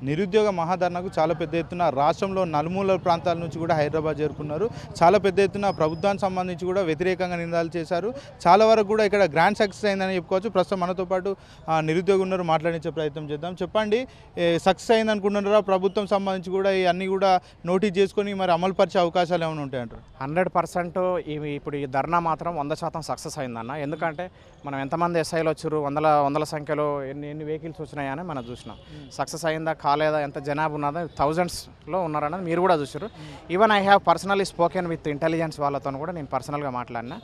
నిరుద్యోగ మహాధర్నాకు చాలా పెద్ద ఎత్తున రాష్ట్రంలో నలుమూల ప్రాంతాల నుంచి కూడా హైదరాబాద్ చేరుకున్నారు. చాలా పెద్ద ఎత్తున ప్రభుత్వానికి సంబంధించి కూడా వ్యతిరేకంగా నినాదాలు చేశారు. చాలా వరకు కూడా ఇక్కడ గ్రాండ్ సక్సెస్ అయిందని చెప్పుకోవచ్చు. ప్రస్తుతం మనతో పాటు నిరుద్యోగులు ఉన్నారు, మాట్లాడించే ప్రయత్నం చేద్దాం. చెప్పండి, సక్సెస్ అయింది అనుకుంటున్నారా? ప్రభుత్వం సంబంధించి కూడా ఇవన్నీ కూడా నోటీస్ చేసుకొని మరి అమలు పరిచే అవకాశాలు ఏమైనా ఉంటాయంటారు? 100% ఇప్పుడు ఈ ధర్నా మాత్రం 100% సక్సెస్ అయిందన్న. ఎందుకంటే మనం ఎంతమంది ఎస్ఐలు వచ్చారు, వందల సంఖ్యలో ఎన్ని వెహికల్స్ వచ్చినాయని మనం చూసినాం. సక్సెస్ అయిందా కాలేదా, ఎంత జనాభా ఉన్నదో థౌజండ్స్లో ఉన్నారన్నది మీరు కూడా చూసారు. Even I have personally spoken with intelligence వాళ్ళతో కూడా నేను పర్సనల్గా మాట్లాడినా.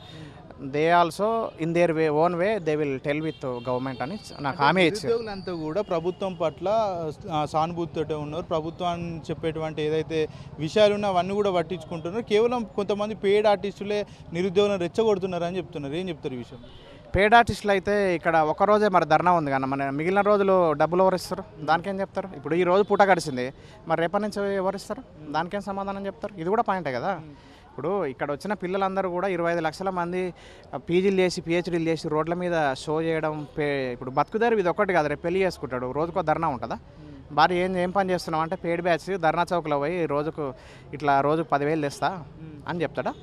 They also in their own way they will tell with government అని నాకు హామీ ఇచ్చారు. నిరుద్యోగులంతా కూడా ప్రభుత్వం పట్ల సానుభూతితో ఉన్నారు. ప్రభుత్వాన్ని చెప్పేటువంటి ఏదైతే విషయాలు ఉన్నా అవన్నీ కూడా పట్టించుకుంటున్నారు. కేవలం కొంతమంది పెయిడ్ ఆర్టిస్టులే నిరుద్యోగులను రెచ్చగొడుతున్నారని చెప్తున్నారు. ఏం చెప్తారు ఈ విషయం? పేడ్ ఆర్టిస్టులు అయితే ఇక్కడ ఒకరోజే మరి ధర్నా ఉంది కానీ మన మిగిలిన రోజులు డబ్బులు ఎవరిస్తారు? దానికేం చెప్తారు? ఇప్పుడు ఈ రోజు పూట గడిచింది, మరి రేపటి నుంచి ఎవరిస్తారు? దానికేం సమాధానం చెప్తారు? ఇది కూడా పాయింటే కదా. ఇప్పుడు ఇక్కడ వచ్చిన పిల్లలందరూ కూడా 25 లక్షల మంది పీజీలు చేసి పిహెచ్డీలు చేసి రోడ్ల మీద షో చేయడం. ఇప్పుడు బతుకుదారు ఇది ఒక్కటి కాదు, రేపు పెళ్లి చేసుకుంటాడు, రోజుకో ధర్నా ఉంటుందా? భార్య ఏం పని చేస్తున్నావు అంటే పెయిడ్ బ్యాచ్ ధర్నా చౌక్లో పోయి రోజుకు 10,000 తెస్తా అని చెప్తాడా?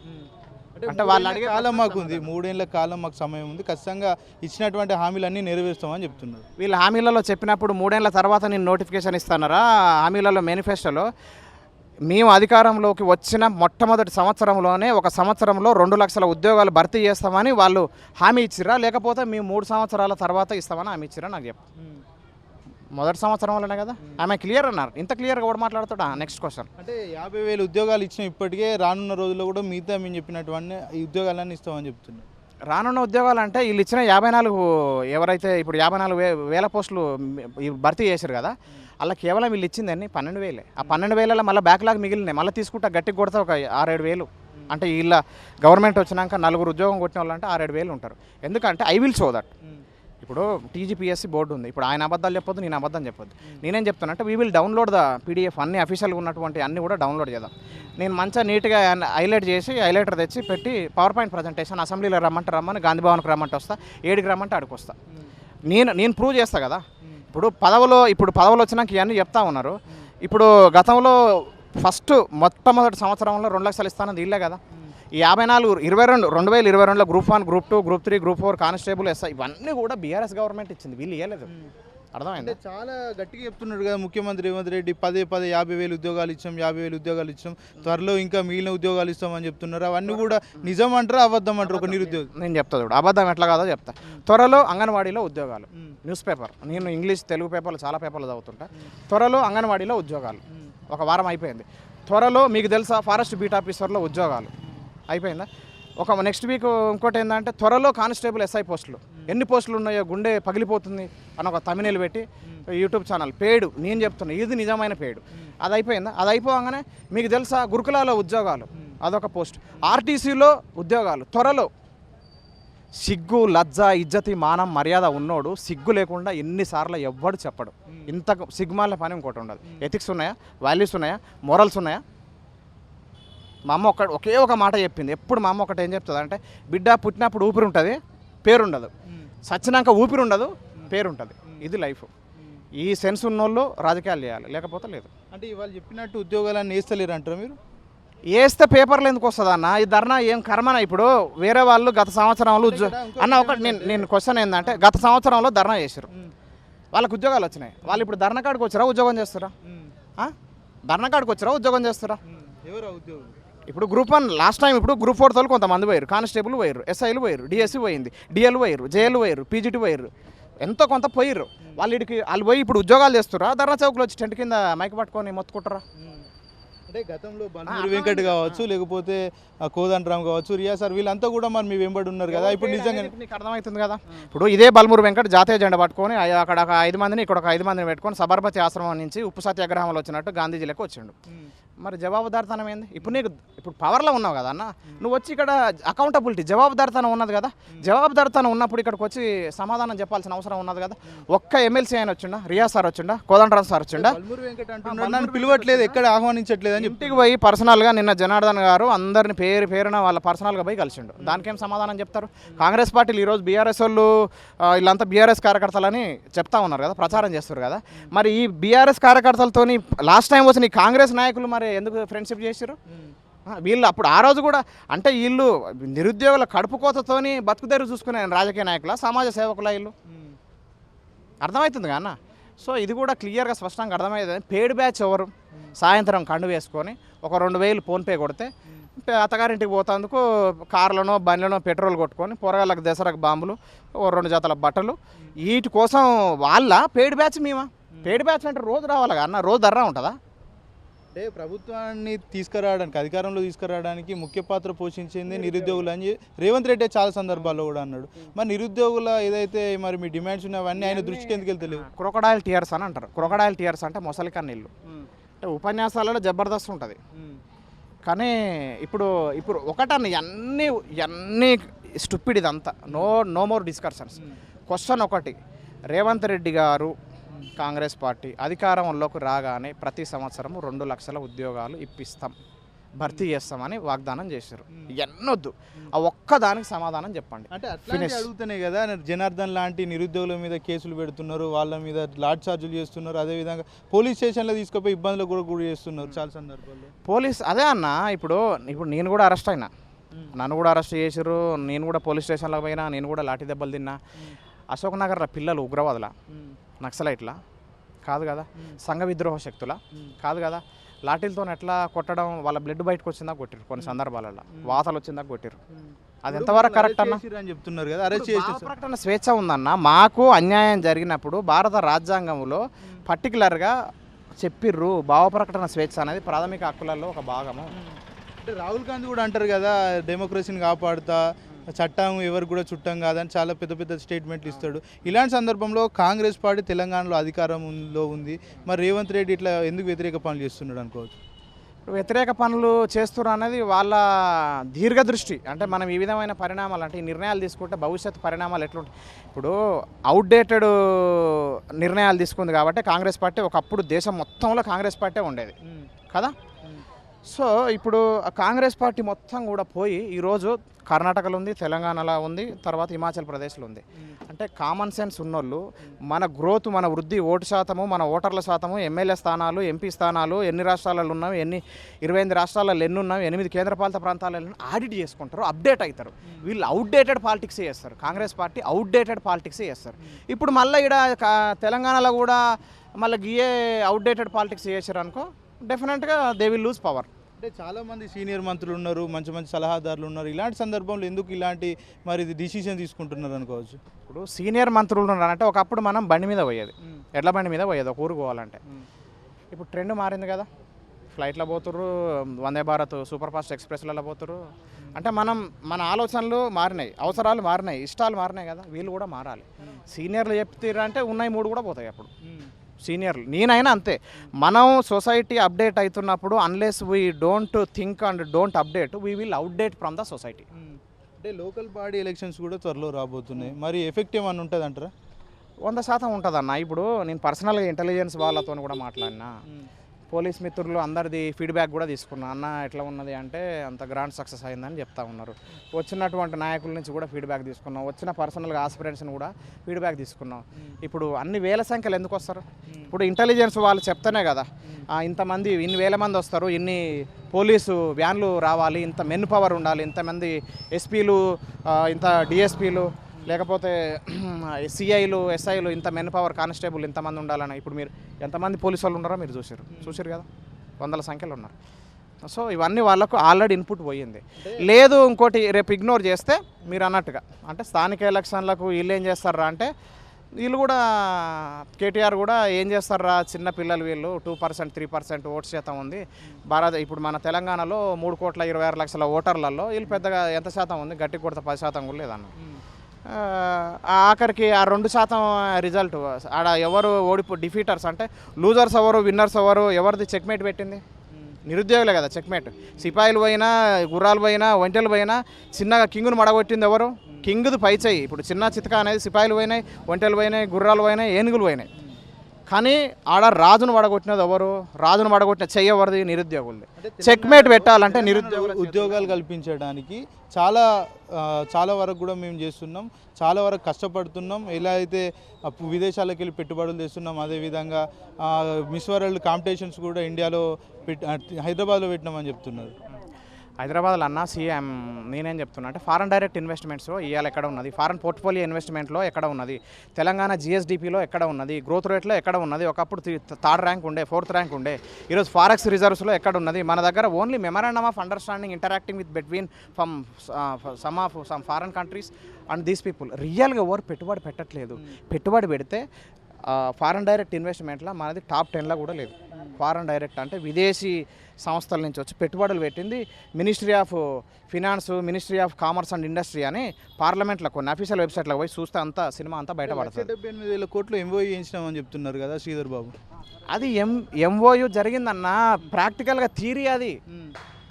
అంటే వాళ్ళు అడిగే కాలం మాకు ఉంది, 3 ఏళ్ల కాలం మాకు సమయం ఉంది, ఖచ్చితంగా ఇచ్చినటువంటి హామీలన్నీ నెరవేరుస్తామని చెప్తున్నారు. వీళ్ళు హామీలలో చెప్పినప్పుడు 3 ఏళ్ల తర్వాత నేను నోటిఫికేషన్ ఇస్తానరా? హామీలలో మేనిఫెస్టోలో మేము అధికారంలోకి వచ్చిన మొట్టమొదటి సంవత్సరంలోనే 1 సంవత్సరంలో 2 లక్షల ఉద్యోగాలు భర్తీ చేస్తామని వాళ్ళు హామీ ఇచ్చిరా, లేకపోతే మేము 3 సంవత్సరాల తర్వాత ఇస్తామని హామీ ఇచ్చిరా? నాకు చెప్పు. మొదటి సంవత్సరంలోనే కదా ఆమె క్లియర్ అన్నారు. ఇంత క్లియర్గా కూడా మాట్లాడుతాడా? Next question. అంటే 50,000 ఉద్యోగాలు ఇచ్చిన ఇప్పటికే రానున్న రోజుల్లో కూడా మిగతా మేము చెప్పినటువంటి ఈ ఉద్యోగాలన్నీ ఇస్తామని చెప్తున్నారు. రానున్న ఉద్యోగాలు అంటే వీళ్ళు ఇచ్చిన 54 ఎవరైతే ఇప్పుడు 54,000 పోస్టులు భర్తీ చేశారు కదా, అలా కేవలం వీళ్ళు ఇచ్చిందని 12,000. ఆ 12,000 మళ్ళీ బ్యాక్లాగ్ మిగిలినాయి. మళ్ళీ తీసుకుంటా గట్టికి కొడితే ఒక 6-7 అంటే వీళ్ళ గవర్నమెంట్ వచ్చినాక 4 ఉద్యోగం కొట్టిన వాళ్ళు అంటే 6-7 ఉంటారు. ఎందుకంటే ఐ విల్ షో దట్. ఇప్పుడు టీజీపీఎస్సీ బోర్డు ఉంది. ఇప్పుడు ఆయన అబద్ధాలు చెప్పొద్దు, నేను అబద్ధం చెప్పొద్దు. నేనేం చెప్తానంటే we will download the PDF, అన్ని అఫీషియల్గా ఉన్నటువంటి అన్ని కూడా డౌన్లోడ్ చేద్దాం. నేను మంచిగా నీట్గా హైలైట్ చేసి హైలైటర్ తెచ్చి పెట్టి పవర్ పాయింట్ ప్రజెంటేషన్ అసెంబ్లీలో రమ్మని గాంధీ భవన్కి రమ్మంటే వస్తా, 7కి రమ్మంటే అడిగి వస్తా. నేను ప్రూవ్ చేస్తా కదా. ఇప్పుడు పదవులు వచ్చినాక ఇవన్నీ చెప్తా ఉన్నారు. ఇప్పుడు గతంలో మొట్టమొదటి సంవత్సరంలో 2 లక్షలు ఇస్తానది ఇల్లే కదా. ఈ 2022లో group 1, group 2, group 3, group 4 constable SI ఇవన్నీ కూడా బీఆర్ఎస్ గవర్నమెంట్ ఇచ్చింది, వీళ్ళు ఇవ్వలేదు. అర్థమైంది? చాలా గట్టిగా చెప్తున్నాడు కదా ముఖ్యమంత్రి రేవంత్ రెడ్డి, 50,000 ఉద్యోగాలు ఇచ్చాం, 50,000 ఉద్యోగాలు ఇచ్చాం, త్వరలో ఇంకా మిగిలిన ఉద్యోగాలు ఇస్తామని చెప్తున్నారు. అవన్నీ కూడా నిజం అంటారా అబద్ధం అంటారు? ఒక నిరుద్యోగి నేను చెప్తా చూడు, అబద్ధం ఎట్లా కాదో చెప్తా. త్వరలో అంగన్వాడీలో ఉద్యోగాలు. న్యూస్ పేపర్, నేను ఇంగ్లీష్ తెలుగు పేపర్లు చాలా పేపర్లు చదువుతుంటా. త్వరలో అంగన్వాడీలో ఉద్యోగాలు, 1 వారం అయిపోయింది. త్వరలో మీకు తెలుసా ఫారెస్ట్ బీట్ ఆఫీసర్లో ఉద్యోగాలు అయిపోయిందా? నెక్స్ట్ వీక్ ఇంకోటి ఏంటంటే త్వరలో కానిస్టేబుల్ ఎస్ఐ పోస్టులు. ఎన్ని పోస్టులు ఉన్నాయో గుండె పగిలిపోతుంది అని ఒక తమిళ పెట్టి యూట్యూబ్ ఛానల్ పేడు. నేను చెప్తున్నా ఇది నిజమైన పేడు. అది అయిపోయిందా? అది అయిపోగానే మీకు తెలుసా గురుకులాలో ఉద్యోగాలు, అదొక పోస్ట్. ఆర్టీసీలో ఉద్యోగాలు త్వరలో. సిగ్గు, లజ్జ, ఇజ్జతి, మానం, మర్యాద ఉన్నోడు సిగ్గు లేకుండా ఎన్నిసార్లు ఎవ్వడు చెప్పడు. ఇంత సిగ్గుమాల పని ఇంకోటి ఉండదు. ఎథిక్స్ ఉన్నాయా? వాల్యూస్ ఉన్నాయా? మోరల్స్ ఉన్నాయా? మా అమ్మ ఒకే ఒక మాట చెప్పింది. ఎప్పుడు మా అమ్మ ఒకటి ఏం చెప్తుంది అంటే, బిడ్డ పుట్టినప్పుడు ఊపిరి ఉంటుంది, పేరుండదు. సచ్చినాక ఊపిరి ఉండదు, పేరుంటుంది. ఇది లైఫ్. ఈ సెన్స్ ఉన్నోళ్ళు రాజకీయాలు చేయాలి, లేకపోతే లేదు. అంటే ఇవాళ చెప్పినట్టు ఉద్యోగాలను వేస్తలేరు అంటారు మీరు? వేస్తే పేపర్లు ఎందుకు వస్తుంది అన్న? ఈ ధర్నా ఏం కర్మన? ఇప్పుడు వేరే వాళ్ళు గత సంవత్సరంలో నేను క్వశ్చన్ ఏంటంటే, గత సంవత్సరంలో ధర్నా చేశారు, వాళ్ళకి ఉద్యోగాలు వచ్చినాయి. వాళ్ళు ఇప్పుడు ధర్నా కాడికి వచ్చారా ఉద్యోగం చేస్తారా? ధర్నా కాడికి వచ్చారా ఉద్యోగం చేస్తారా? ఎవరు ఉద్యోగం? ఇప్పుడు గ్రూప్ 1 లాస్ట్ టైం, ఇప్పుడు గ్రూప్ 4 తోలు కొంతమంది పోయారు, కానిస్టేబుల్ పోయారు, ఎస్ఐలు పోయారు, డిఎస్సి పోయింది, డిఎల్ పోయారు, జేఎల్ పోయారు, పీజీటీ పోయారు, ఎంతో కొంత పోయారు. వాళ్ళు పోయి ఇప్పుడు ఉద్యోగాలు చేస్తారా? ధర్నా చౌక్లో వచ్చి టెంట్ కింద మైక్ పట్టుకొని మొత్తుకుంటారా? అంటే గతంలో బల్మూరి వెంకట్ కావచ్చు, లేకపోతే కోదండరామ్ కావచ్చు, రియా సార్ వీళ్ళంతా కూడా మరి మీ వెంబడి ఉన్నారు కదా. ఇప్పుడు నిజంగా నీకు అర్థమవుతుంది కదా. ఇప్పుడు ఇదే బల్మూరి వెంకట్ జాతీయ జెండా పట్టుకొని అక్కడ ఒక 5 మందిని ఇక్కడ ఒక 5 మందిని పెట్టుకొని సబర్మతి ఆశ్రమం నుంచి ఉప్పు సత్యాగ్రహంలో వచ్చినట్టు గాంధీజీలకు వచ్చిండు. మరి జవాబుదారితనం ఏంది? ఇప్పుడు పవర్లో ఉన్నావు కదా అన్న, నువ్వు వచ్చి ఇక్కడ అకౌంటబిలిటీ జవాబుదారితనం ఉన్నది కదా. జవాబుదారితనం ఉన్నప్పుడు ఇక్కడికి వచ్చి సమాధానం చెప్పాల్సిన అవసరం ఉన్నది కదా. ఒక్క ఎమ్మెల్సీ ఆయన వచ్చిండా, రియా సార్ వచ్చిండా, కోదండరాం సార్ వచ్చిండా? నన్ను పిలవట్లేదు, ఎక్కడ ఆహ్వానించట్లేదు అని ఇంటికి పోయి పర్సనల్గా నిన్న జనార్దన్ గారు అందరిని పేరున వాళ్ళ పర్సనల్గా పోయి కలిసిండు. దానికేం సమాధానం చెప్తారు? కాంగ్రెస్ పార్టీలు ఈరోజు బీఆర్ఎస్ వాళ్ళు వీళ్ళంతా బీఆర్ఎస్ కార్యకర్తలని చెప్తా ఉన్నారు కదా, ప్రచారం చేస్తారు కదా. మరి ఈ బీఆర్ఎస్ కార్యకర్తలతోని లాస్ట్ టైం వచ్చిన ఈ కాంగ్రెస్ నాయకులు మరి ఎందుకు ఫ్రెండ్షిప్ చేశారు? వీళ్ళు అప్పుడు ఆ రోజు కూడా అంటే వీళ్ళు నిరుద్యోగుల కడుపు కోతతోని బతుకుదేరు చూసుకునే రాజకీయ నాయకుల, సమాజ సేవకుల వీళ్ళు అర్థమవుతుంది కదా అన్న. సో ఇది కూడా క్లియర్గా స్పష్టంగా అర్థమయ్యేది. పేడ్ బ్యాచ్ ఎవరు? సాయంత్రం కండు వేసుకొని ఒక 2000 ఫోన్పే కొడితే అత్తగారింటికి పోతందుకు కార్లనో బండ్లనో పెట్రోల్ కొట్టుకొని పొరగాళ్ళకి దసరాకు బాంబులు, 2 జతల బట్టలు, వీటి కోసం వాళ్ళ పేడ్ బ్యాచ్ మేమా? పేడ్ బ్యాచ్ అంటే రోజు రావాలి అన్న, రోజు ధర్రా ఉంటుందా? అంటే ప్రభుత్వాన్ని తీసుకురావడానికి, అధికారంలో తీసుకురావడానికి ముఖ్య పాత్ర పోషించింది నిరుద్యోగులు అని రేవంత్ రెడ్డి చాలా సందర్భాల్లో కూడా అన్నాడు. మరి నిరుద్యోగుల ఏదైతే మరి మీ డిమాండ్స్ ఉన్నాయో అవన్నీ ఆయన దృష్టికి ఎందుకు వెళ్తలేవు? క్రొకడైల్ టీయర్స్ అని అంటారు. క్రొకడైల్ టీయర్స్ అంటే మొసలి కన్నీళ్ళు. అంటే ఉపన్యాసాలలో జబర్దస్త్ ఉంటుంది. కానీ ఇప్పుడు ఒకటన్న ఎన్ని స్టూపిడ్ ఇదంతా. No more discussions. క్వశ్చన్ ఒకటి, రేవంత్ రెడ్డి గారు కాంగ్రెస్ పార్టీ అధికారంలోకి రాగానే ప్రతి సంవత్సరం 2 లక్షల ఉద్యోగాలు ఇప్పిస్తాం, భర్తీ చేస్తామని వాగ్దానం చేశారు. ఎన్నొద్దు, ఆ ఒక్కదానికి సమాధానం చెప్పండి. అంటే అట్లా అడుగుతున్నాయి కదా, జనార్దన్ లాంటి నిరుద్యోగుల మీద కేసులు పెడుతున్నారు, వాళ్ళ మీద లాడ్ ఛార్జీలు చేస్తున్నారు, అదేవిధంగా పోలీస్ స్టేషన్లో తీసుకుపోయి ఇబ్బందులు కూడా గురి చేస్తున్నారు చాలా సందర్భాల్లో. పోలీస్ అదే అన్న, ఇప్పుడు నేను కూడా అరెస్ట్ అయినా, నన్ను కూడా అరెస్ట్ చేసారు, నేను కూడా పోలీస్ స్టేషన్లో పోయినా, నేను కూడా లాఠీ దెబ్బలు తిన్నా. అశోక్ నగర్లో పిల్లలు ఉగ్రవాదుల, నక్సలైట్లా కాదు కదా, సంఘ విద్రోహ శక్తుల కాదు కదా, లాఠీలతో ఎట్లా కొట్టడం, వాళ్ళ బ్లడ్ బయటకు వచ్చిందా కొట్టిరు, కొన్ని సందర్భాలలో వాతలు వచ్చిందా కొట్టిరు. అది ఎంతవరకు కరెక్ట్ అన్న? చెప్తున్నారు కదా, అరెస్ట్ చేసి ప్రకటన స్వేచ్ఛ ఉందన్న. మాకు అన్యాయం జరిగినప్పుడు భారత రాజ్యాంగంలో పర్టికులర్గా చెప్పిర్రు, భావ ప్రకటన స్వేచ్ఛ అనేది ప్రాథమిక హక్కులలో ఒక భాగము. అంటే రాహుల్ గాంధీ కూడా అంటారు కదా, డెమోక్రసీని కాపాడుతా, చట్టం ఎవరు కూడా చుట్టం కాదని చాలా పెద్ద స్టేట్మెంట్లు ఇస్తాడు. ఇలాంటి సందర్భంలో కాంగ్రెస్ పార్టీ తెలంగాణలో అధికారంలో ఉంది, మరి రేవంత్ రెడ్డి ఇట్లా ఎందుకు వ్యతిరేక పనులు చేస్తున్నాడు అనుకోవచ్చు? వ్యతిరేక పనులు చేస్తున్నారు అనేది వాళ్ళ దీర్ఘదృష్టి. అంటే మనం ఈ విధమైన పరిణామాలు, అంటే ఈ నిర్ణయాలు తీసుకుంటే భవిష్యత్ పరిణామాలు ఎట్లుంటాయి. ఇప్పుడు అవుట్డేటెడ్ నిర్ణయాలు తీసుకుంది కాబట్టి కాంగ్రెస్ పార్టీ ఒకప్పుడు దేశం మొత్తంలో కాంగ్రెస్ పార్టీ ఉండేది కదా. సో ఇప్పుడు కాంగ్రెస్ పార్టీ మొత్తం కూడా పోయి ఈరోజు కర్ణాటకలో ఉంది, తెలంగాణలో ఉంది, తర్వాత హిమాచల్ ప్రదేశ్లో ఉంది. అంటే కామన్ సెన్స్ ఉన్నోళ్ళు మన గ్రోత్, మన వృద్ధి, ఓటు శాతము, మన ఓటర్ల శాతము, ఎమ్మెల్యే స్థానాలు, ఎంపీ స్థానాలు ఎన్ని రాష్ట్రాలలో ఉన్నాం, 28 రాష్ట్రాలలో ఎన్ని ఉన్నాం, 8 కేంద్రపాలిత ప్రాంతాలలో ఆడిట్ చేసుకుంటారు, అప్డేట్ అవుతారు. వీళ్ళు అవుట్డేటెడ్ పాలిటిక్స్ చేస్తారు. కాంగ్రెస్ పార్టీ అవుట్డేటెడ్ పాలిటిక్స్ చేస్తారు. ఇప్పుడు మళ్ళీ ఇక్కడ తెలంగాణలో కూడా మళ్ళీ గియే అవుట్డేటెడ్ పాలిటిక్స్ చేశారు అనుకో, డెఫినెట్గా దే విల్ లూజ్ పవర్. అంటే చాలామంది సీనియర్ మంత్రులు ఉన్నారు, మంచి సలహాదారులు ఉన్నారు. ఇలాంటి సందర్భంలో ఎందుకు ఇలాంటి మరి డిసిషన్ తీసుకుంటున్నారు అనుకోవచ్చు? ఇప్పుడు సీనియర్ మంత్రులు ఉన్నారంటే ఒకప్పుడు మనం బండి మీద పోయేది, ఎడ్ల బండి మీద పోయేది ఒక ఊరు పోవాలంటే. ఇప్పుడు ట్రెండ్ మారింది కదా, ఫ్లైట్లో పోతుర్రు, వందే భారత్ సూపర్ ఫాస్ట్ ఎక్స్ప్రెస్లలో పోతుర్రు. అంటే మన ఆలోచనలు మారినాయి, అవసరాలు మారినాయి, ఇష్టాలు మారినాయి కదా, వీళ్ళు కూడా మారాలి. సీనియర్లు చెప్తారంటే ఉన్నాయి 3 కూడా పోతాయి అప్పుడు. సీనియర్లు నేనైనా అంతే. మనం సొసైటీ అప్డేట్ అవుతున్నప్పుడు unless we don't think and don't update, we will outdate from the society. అంటే లోకల్ బాడీ ఎలక్షన్స్ కూడా త్వరలో రాబోతున్నాయి, మరి ఎఫెక్ట్ ఏమన్నా ఉంటుంది అంటారా? 100% ఉంటుంది అన్న. ఇప్పుడు నేను పర్సనల్గా ఇంటెలిజెన్స్ వాళ్ళతో కూడా మాట్లాడినా, పోలీస్ మిత్రులు అందరిది ఫీడ్బ్యాక్ కూడా తీసుకున్నా. అన్న ఎట్లా ఉన్నది అంటే అంత గ్రాండ్ సక్సెస్ అయిందని చెప్తా ఉన్నారు. వచ్చినటువంటి నాయకుల నుంచి కూడా ఫీడ్బ్యాక్ తీసుకున్నాం, వచ్చిన పర్సనల్గా ఆస్పిరెంట్స్ని కూడా ఫీడ్బ్యాక్ తీసుకున్నాం. ఇప్పుడు అన్ని వేల సంఖ్యలు ఎందుకు వస్తారు? ఇప్పుడు ఇంటెలిజెన్స్ వాళ్ళు చెప్తేనే కదా ఇంతమంది, ఇన్ని వేల మంది వస్తారు, ఇన్ని పోలీసు వ్యాన్లు రావాలి, ఇంత మెన్ పవర్ ఉండాలి, ఇంతమంది ఎస్పీలు, ఇంత డిఎస్పీలు, లేకపోతే సిఐలు, ఎస్ఐలు, ఇంత మెన్ పవర్ కానిస్టేబుల్ ఇంతమంది ఉండాలని. ఇప్పుడు మీరు ఎంతమంది పోలీసు వాళ్ళు ఉన్నారో మీరు చూసారు కదా, 100ల సంఖ్యలో ఉన్నారు. సో ఇవన్నీ వాళ్ళకు ఆల్రెడీ ఇన్పుట్ పోయింది. లేదు ఇంకోటి రేపు ఇగ్నోర్ చేస్తే మీరు అన్నట్టుగా, అంటే స్థానిక ఎలక్షన్లకు వీళ్ళు ఏం చేస్తారా అంటే, వీళ్ళు కూడా కేటీఆర్ కూడా ఏం చేస్తారా, చిన్న పిల్లలు వీళ్ళు 2%, 3% ఓటు శాతం ఉంది ఇప్పుడు మన తెలంగాణలో 3,26,00,000 ఓటర్లలో వీళ్ళు పెద్దగా ఎంత శాతం ఉంది, గట్టి కొడత 10% కూడా లేదన్న. ఆఖరికి ఆ 2% రిజల్ట్ ఆడ ఎవరు డిఫీటర్స్ అంటే లూజర్స్ ఎవరు, విన్నర్స్ ఎవరు, ఎవరిది చెక్మేట్ పెట్టింది? నిరుద్యోగులే కదా చెక్మేట్. సిపాయిలు పోయినా, గుర్రాలు పోయినా, ఒంటెలు పోయినా చిన్నగా కింగును మడగొట్టింది ఎవరు? కింగుది పై చెయ్యి. ఇప్పుడు చిన్న చితక అనేది సిపాయిలు పోయినాయి, ఒంటెలు పోయినాయి, గుర్రాలు పోయినాయి, ఏనుగులు పోయినాయి. కానీ ఆడ రాజును వడగొట్టినది ఎవరు? రాజును వడగొట్టిన చెయ్యి ఎవరిది? నిరుద్యోగులది. చెక్మేట్ పెట్టాలంటే నిరుద్యోగులు ఉద్యోగాలు కల్పించడానికి చాలా వరకు కూడా మేము చేస్తున్నాం, చాలా వరకు కష్టపడుతున్నాం. ఎలా అయితే విదేశాలకు వెళ్ళి పెట్టుబడులు తెస్తున్నాం, అదేవిధంగా మిస్ వరల్డ్ కాంపిటీషన్స్ కూడా ఇండియాలో హైదరాబాద్లో పెట్టినామని చెప్తున్నారు. హైదరాబాద్లో అన్న సీఎం నేనేం చెప్తున్నా అంటే ఫారెన్ డైరెక్ట్ ఇన్వెస్ట్మెంట్స్ ఇవాళ ఎక్కడ ఉన్నది? ఫారెన్ పోర్ట్ఫోలియో ఇన్వెస్ట్మెంట్లో ఎక్కడ ఉన్నది? తెలంగాణ జిఎస్డిపిలో ఎక్కడ ఉన్నది? గ్రోత్ రేట్లో ఎక్కడ ఉన్నది? ఒకప్పుడు థర్డ్ ర్యాంక్ ఉండే, ఫోర్త్ ర్యాంక్ ఉండే, ఈరోజు ఫారెక్స్ రిజర్వ్స్లో ఎక్కడ ఉన్నది? మన దగ్గర only memorandum of understanding interacting with between some foreign countries and these people. రియల్గా ఎవరు పెట్టుబడి పెట్టట్లేదు. పెట్టుబడి పెడితే ఫారెన్ డైరెక్ట్ ఇన్వెస్ట్మెంట్లో మనది టాప్ 10లో కూడా లేదు. ఫారెన్ డైరెక్ట్ అంటే విదేశీ సంస్థల నుంచి వచ్చి పెట్టుబడులు పెట్టింది ministry of finance, ministry of commerce and industry అని పార్లమెంట్లో కొన్ని అఫీషియల్ వెబ్సైట్లో పోయి చూస్తే అంతా సినిమా అంతా బయటపడుతుంది. 78,000 కోట్లు ఎంఓయూ చేయించినామని చెప్తున్నారు కదా శ్రీధర్ బాబు. అది ఎంఓయూ జరిగిందన్న, ప్రాక్టికల్గా థీరీ అది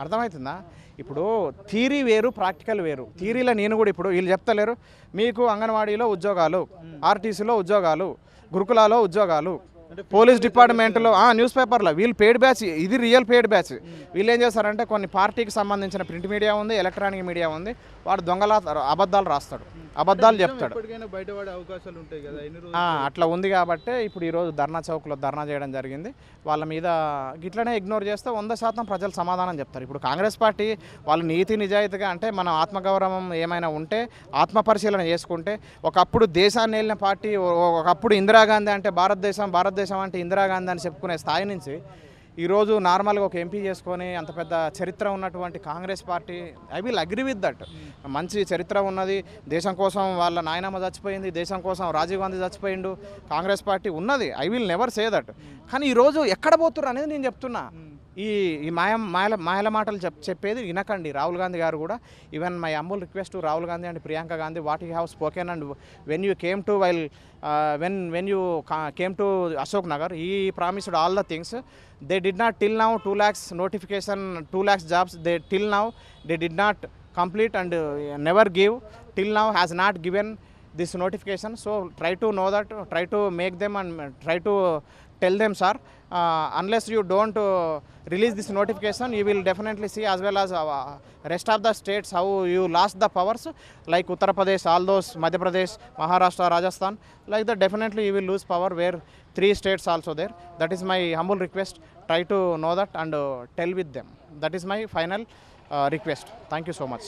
అర్థమవుతుందా? ఇప్పుడు థీరీ వేరు, ప్రాక్టికల్ వేరు. థీరీలో నేను కూడా ఇప్పుడు వీళ్ళు చెప్తలేరు మీకు అంగన్వాడీలో ఉద్యోగాలు, ఆర్టీసీలో ఉద్యోగాలు, గురుకులాలో ఉద్యోగాలు, పోలీస్ డిపార్ట్మెంట్లో, న్యూస్ పేపర్లో వీళ్ళు పెయిడ్ బ్యాచ్, ఇది రియల్ పెయిడ్ బ్యాచ్. వీళ్ళు ఏం చేస్తారంటే కొన్ని పార్టీకి సంబంధించిన ప్రింట్ మీడియా ఉంది, ఎలక్ట్రానిక్ మీడియా ఉంది, వాడు దొంగల అబద్ధాలు రాస్తాడు, అబద్ధాలు చెప్తాడు. బయటపడే అవకాశాలు ఉంటాయి కదా, అట్లా ఉంది కాబట్టి ఇప్పుడు ఈరోజు ధర్నా చౌక్లో ధర్నా చేయడం జరిగింది. వాళ్ళ మీద గిట్లనే ఇగ్నోర్ చేస్తే 100% ప్రజలు సమాధానం చెప్తారు. ఇప్పుడు కాంగ్రెస్ పార్టీ వాళ్ళు నీతి నిజాయితీగా అంటే మన ఆత్మగౌరవం ఏమైనా ఉంటే ఆత్మపరిశీలన చేసుకుంటే, ఒకప్పుడు దేశాన్ని వెళ్ళిన పార్టీ, ఒకప్పుడు ఇందిరాగాంధీ అంటే భారతదేశం అంటే ఇందిరాగాంధీ అని చెప్పుకునే స్థాయి నుంచి ఈరోజు నార్మల్గా ఒక ఎంపీ చేసుకొని అంత పెద్ద చరిత్ర ఉన్నటువంటి Congress party, I will agree with that. మంచి చరిత్ర ఉన్నది, దేశం కోసం వాళ్ళ నాయనమ్మ చచ్చిపోయింది, దేశం కోసం రాజీవ్ గాంధీ చచ్చిపోయిండు, కాంగ్రెస్ పార్టీ ఉన్నది, I will never say that. కానీ ఈరోజు ఎక్కడ పోతున్నారు అనేది నేను చెప్తున్నా. ఈ మాయల మాటలు చెప్పేది వినకండి. రాహుల్ గాంధీ గారు కూడా, even my humble request to Rahul Gandhi and Priyanka Gandhi, what you have spoken and when you came to when you came to Ashok Nagar, he promised all the things. They did not till now 2 lakhs notification, 2 lakhs jobs, they till now they did not complete and never give, till now has not given this notification. So try to know that, try to make them and try to tell them, sir, unless you don't release this notification, you will definitely see, as well as rest of the states, how you lost the powers, like Uttar Pradesh, all those, Madhya Pradesh, Maharashtra, Rajasthan, like that definitely you will lose power, where 3 states also there. That is my humble request. Try to know that and tell with them. That is my final request. Thank you so much.